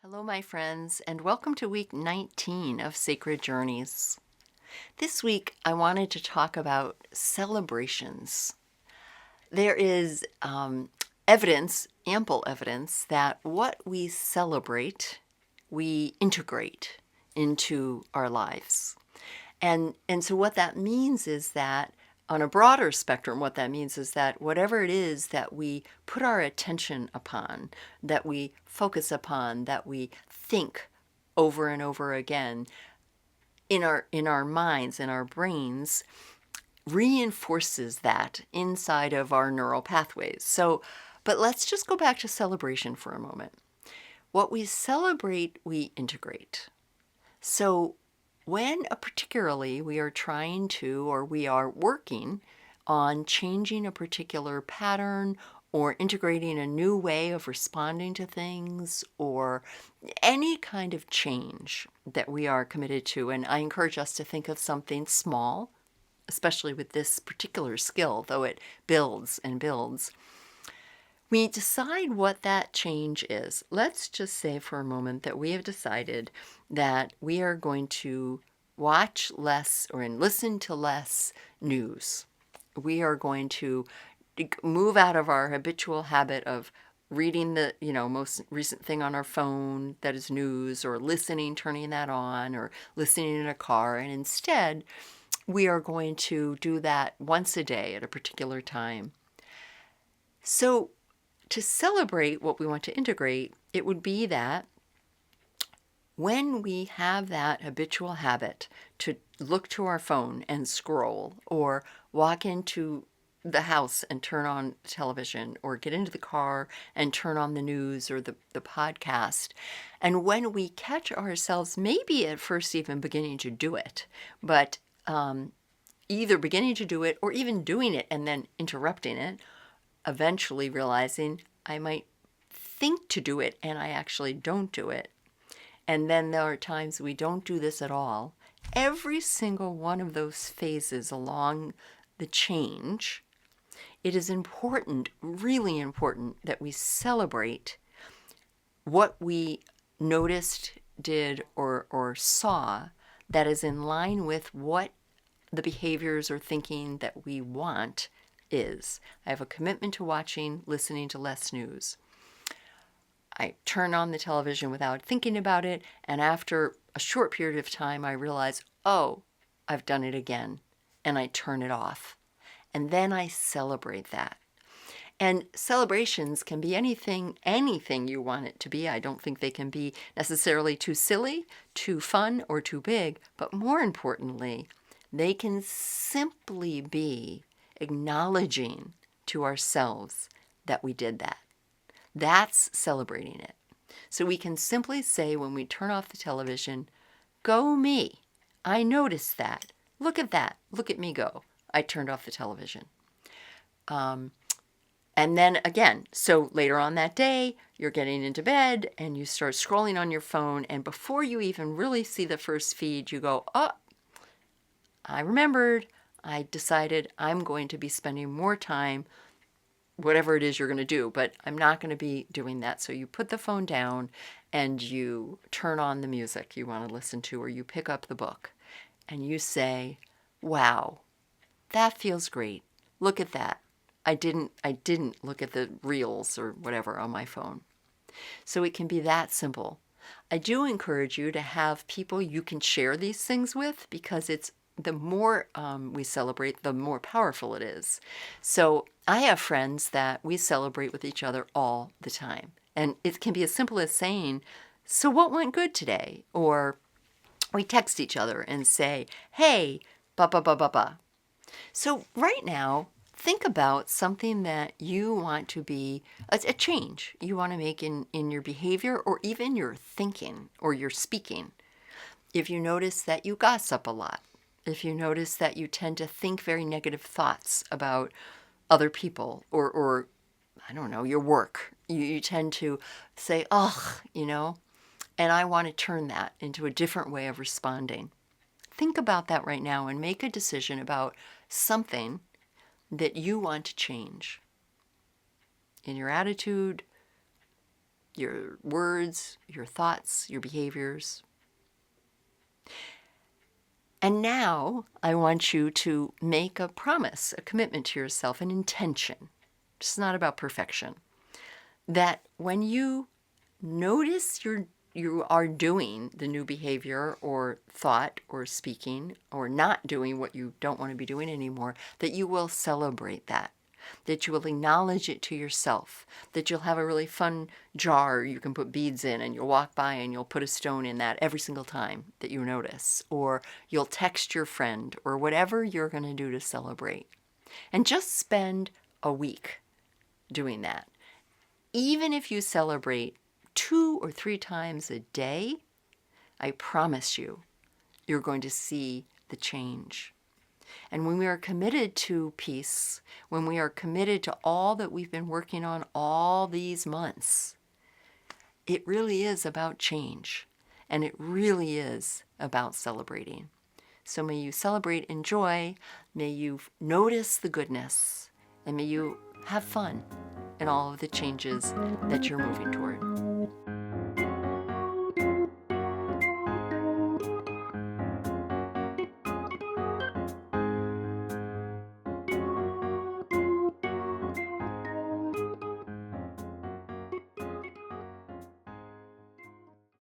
Hello, my friends, and welcome to week 19 of Sacred Journeys. This week, I wanted to talk about celebrations. There is evidence, ample evidence, that what we celebrate, we integrate into our lives. And so what that means is that on a broader spectrum, what that means is that whatever it is that we put our attention upon, that we focus upon, that we think over and over again in our minds, in our brains, reinforces that inside of our neural pathways. But let's just go back to celebration for a moment. What we celebrate, we integrate. So when particularly we are trying to, or we are working on changing a particular pattern or integrating a new way of responding to things or any kind of change that we are committed to, and I encourage us to think of something small, especially with this particular skill, though it builds and builds. We decide what that change is. Let's just say for a moment that we have decided that we are going to watch less or listen to less news. We are going to move out of our habitual habit of reading the most recent thing on our phone that is news, or listening, turning that on, or listening in a car, and instead we are going to do that once a day at a particular time. So to celebrate what we want to integrate, it would be that when we have that habitual habit to look to our phone and scroll, or walk into the house and turn on television, or get into the car and turn on the news or the podcast, and when we catch ourselves maybe at first even beginning to do it, but either beginning to do it or even doing it and then interrupting it, eventually realizing I might think to do it and I actually don't do it. And then there are times we don't do this at all. Every single one of those phases along the change, it is important, really important, that we celebrate what we noticed, did, or saw that is in line with what the behaviors or thinking that we want is. I have a commitment to listening to less news. I turn on the television without thinking about it, and after a short period of time, I realize, oh, I've done it again, and I turn it off. And then I celebrate that. And celebrations can be anything you want it to be. I don't think they can be necessarily too silly, too fun, or too big, but more importantly, they can simply be acknowledging to ourselves that we did that. That's celebrating it. So we can simply say when we turn off the television, go me. I noticed that. Look at that. Look at me go. I turned off the television. And then again, so later on that day, you're getting into bed and you start scrolling on your phone, and before you even really see the first feed, you go, oh, I remembered. I decided I'm going to be spending more time, whatever it is you're going to do, but I'm not going to be doing that. So you put the phone down and you turn on the music you want to listen to, or you pick up the book and you say, wow, that feels great. Look at that. I didn't look at the reels or whatever on my phone. So it can be that simple. I do encourage you to have people you can share these things with, because it's the more we celebrate, the more powerful it is. So I have friends that we celebrate with each other all the time. And it can be as simple as saying, so what went good today? Or we text each other and say, hey, ba ba ba ba ba. So right now, think about something that you want to be a change you want to make in your behavior, or even your thinking or your speaking. If you notice that you gossip a lot, if you notice that you tend to think very negative thoughts about other people, or I don't know, your work, you tend to say, ugh, and I want to turn that into a different way of responding. Think about that right now and make a decision about something that you want to change in your attitude, your words, your thoughts, your behaviors. And now I want you to make a promise, a commitment to yourself, an intention. It's not about perfection. That when you notice you are doing the new behavior or thought or speaking or not doing what you don't want to be doing anymore, that you will celebrate that you will acknowledge it to yourself, that you'll have a really fun jar you can put beads in, and you'll walk by and you'll put a stone in that every single time that you notice, or you'll text your friend, or whatever you're going to do to celebrate. And just spend a week doing that. Even if you celebrate 2 or 3 times a day, I promise you, you're going to see the change. And when we are committed to peace, when we are committed to all that we've been working on all these months, it really is about change. And it really is about celebrating. So may you celebrate in joy, may you notice the goodness, and may you have fun in all of the changes that you're moving toward.